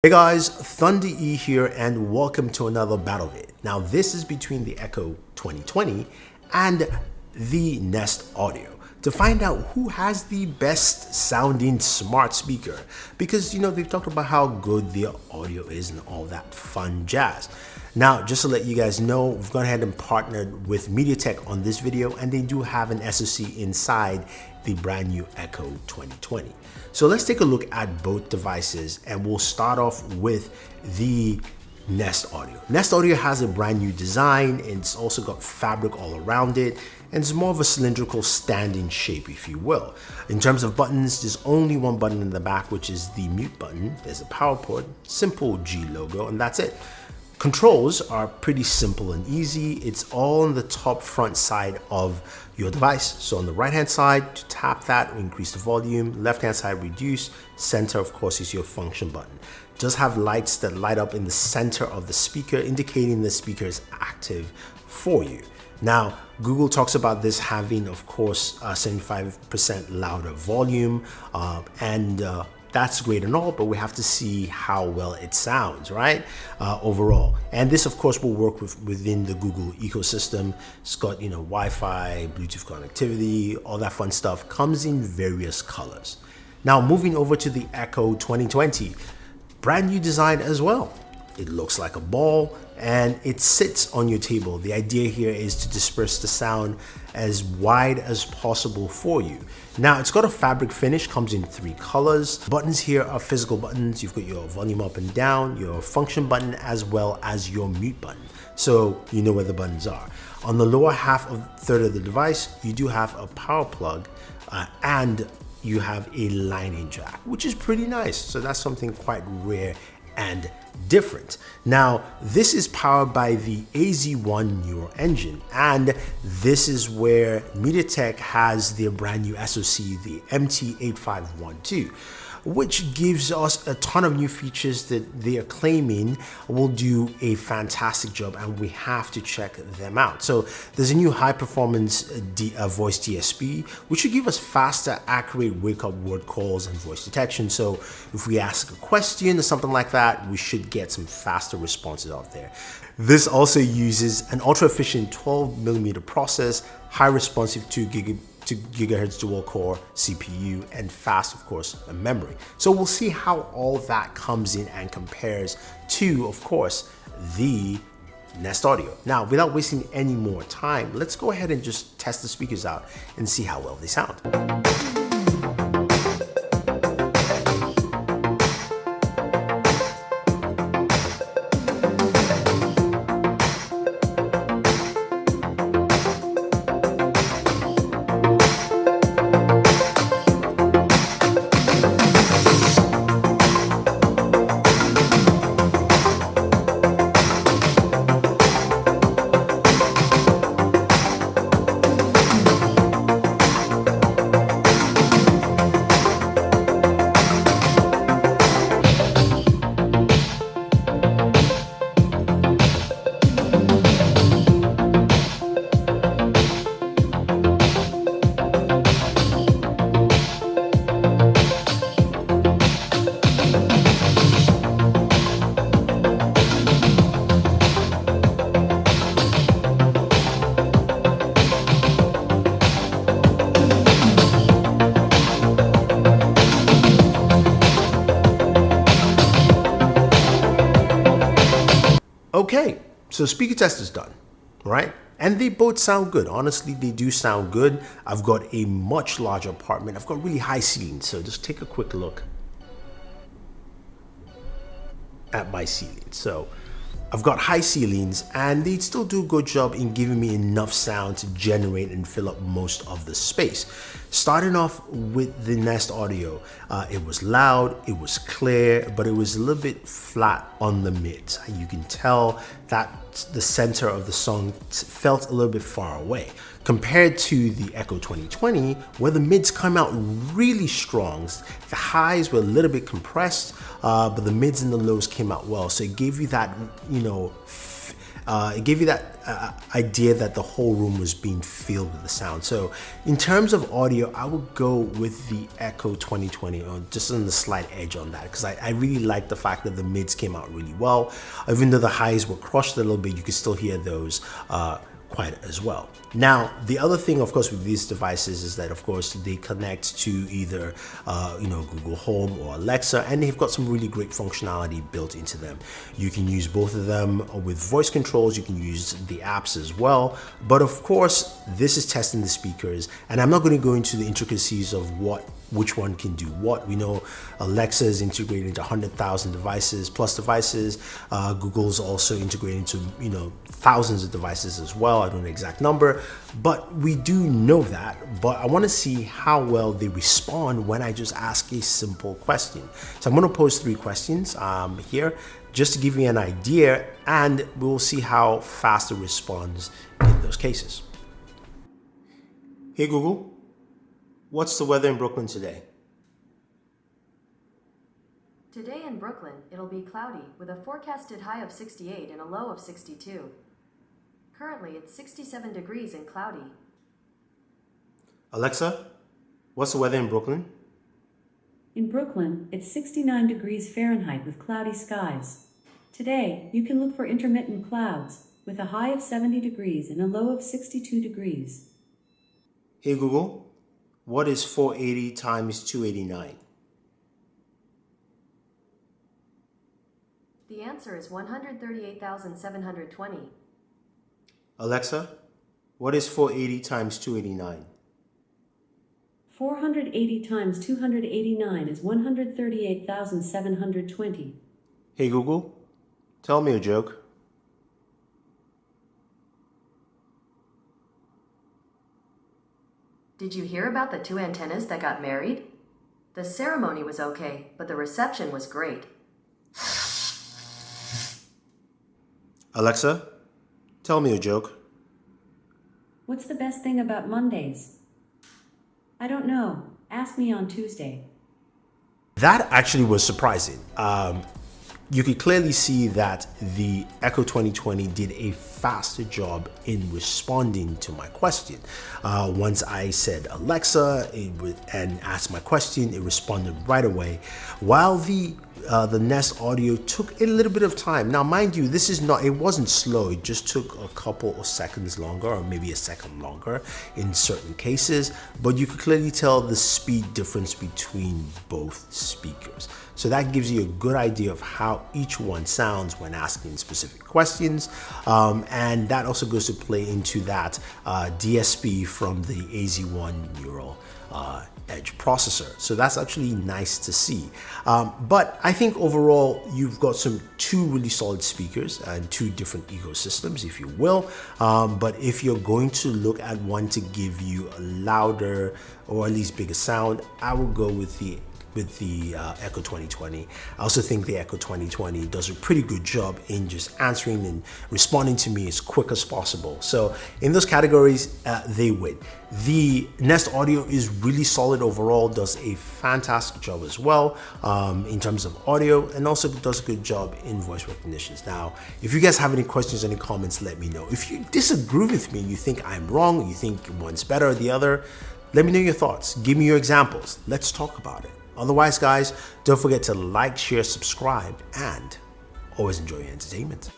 Hey guys, Thunder E here and welcome to another battle vid. Now this is between the Echo 2020 and the Nest Audio to find out who has the best sounding smart speaker, because they've talked about how good the audio is and all that fun jazz. Now just to let you guys know, we've gone ahead and partnered with MediaTek on this video, and they do have an SoC inside the brand new Echo 2020. So let's take a look at both devices, and we'll start off with the Nest Audio. Nest Audio has a brand new design. It's also got fabric all around it, and it's more of a cylindrical standing shape, if you will. In terms of buttons, there's only one button in the back, which is the mute button. There's a power port, simple G logo, and that's it. Controls are pretty simple and easy. It's all on the top front side of your device. So on the right hand side, to tap that, increase the volume. Left hand side, reduce. Center, of course, is your function button. It does have lights that light up in the center of the speaker, indicating the speaker is active for you. Now, Google talks about this having, of course, 75% louder volume, that's great and all, but we have to see how well it sounds, right? Overall. And this, of course, will work within the Google ecosystem. It's got, Wi-Fi, Bluetooth connectivity, all that fun stuff. Comes in various colors. Now, moving over to the Echo 2020, brand new design as well. It looks like a ball and it sits on your table. The idea here is to disperse the sound as wide as possible for you. Now it's got a fabric finish, comes in 3 colors. Buttons here are physical buttons. You've got your volume up and down, your function button, as well as your mute button. So you know where the buttons are. On the lower half of third of the device, you do have a power plug and you have a lightning jack, which is pretty nice. So that's something quite rare and different. Now, this is powered by the AZ1 neural engine, and this is where MediaTek has their brand new SoC, the MT8512, which gives us a ton of new features that they are claiming will do a fantastic job, and we have to check them out. So there's a new high performance voice DSP, which should give us faster, accurate wake up word calls and voice detection. So if we ask a question or something like that, we should get some faster responses out there. This also uses an ultra efficient 12mm process, high responsive 2 gigahertz dual core CPU, and fast, of course, memory. So we'll see how all that comes in and compares to, of course, the Nest Audio. Now, without wasting any more time, let's go ahead and just test the speakers out and see how well they sound. Okay, so speaker test is done, right? And they both sound good. Honestly, they do sound good. I've got a much larger apartment. I've got really high ceilings. So just take a quick look at my ceiling. So I've got high ceilings, and they still do a good job in giving me enough sound to generate and fill up most of the space. Starting off with the Nest Audio, it was loud, it was clear, but it was a little bit flat on the mids. You can tell that the center of the song felt a little bit far away, compared to the Echo 2020, where the mids come out really strong. The highs were a little bit compressed, but the mids and the lows came out well. So it gave you that, it gave you that idea that the whole room was being filled with the sound. So in terms of audio, I would go with the Echo 2020, or just on the slight edge on that, because I really like the fact that the mids came out really well. Even though the highs were crushed a little bit, you could still hear those quite as well. Now, the other thing, of course, with these devices is that, of course, they connect to either, Google Home or Alexa, and they've got some really great functionality built into them. You can use both of them with voice controls. You can use the apps as well. But of course, this is testing the speakers, and I'm not going to go into the intricacies of which one can do what. We know Alexa is integrated into 100,000 devices plus devices. Google's also integrated into thousands of devices as well. I don't know the exact number, but we do know that. But I want to see how well they respond when I just ask a simple question. So I'm going to pose 3 questions here just to give you an idea, and we'll see how fast it responds in those cases. Hey Google, what's the weather in Brooklyn today? Today in Brooklyn, it'll be cloudy with a forecasted high of 68 and a low of 62. Currently, it's 67 degrees and cloudy. Alexa, what's the weather in Brooklyn? In Brooklyn, it's 69 degrees Fahrenheit with cloudy skies. Today, you can look for intermittent clouds with a high of 70 degrees and a low of 62 degrees. Hey Google, what is 480 times 289? The answer is 138,720. Alexa, what is 480 times 289? 480 times 289 is 138,720. Hey Google, tell me a joke. Did you hear about the 2 antennas that got married? The ceremony was okay, but the reception was great. Alexa, tell me a joke. What's the best thing about Mondays? I don't know. Ask me on Tuesday. That actually was surprising. You could clearly see that the Echo 2020 did a faster job in responding to my question. Once I said Alexa and asked my question, it responded right away, while the Nest Audio took a little bit of time. Now, mind you, it wasn't slow. It just took a couple of seconds longer, or maybe a second longer in certain cases, but you could clearly tell the speed difference between both speakers. So that gives you a good idea of how each one sounds when asking specific questions. And that also goes to play into that DSP from the AZ1 Neural Edge processor. So that's actually nice to see. But I think overall, you've got two really solid speakers and 2 different ecosystems, if you will. But if you're going to look at one to give you a louder or at least bigger sound, I will go with the Echo 2020. I also think the Echo 2020 does a pretty good job in just answering and responding to me as quick as possible. So in those categories, they win. The Nest Audio is really solid overall, does a fantastic job as well in terms of audio, and also does a good job in voice recognitions. Now, if you guys have any questions, any comments, let me know. If you disagree with me, you think I'm wrong, you think one's better or the other, let me know your thoughts. Give me your examples. Let's talk about it. Otherwise, guys, don't forget to like, share, subscribe, and always enjoy your entertainment.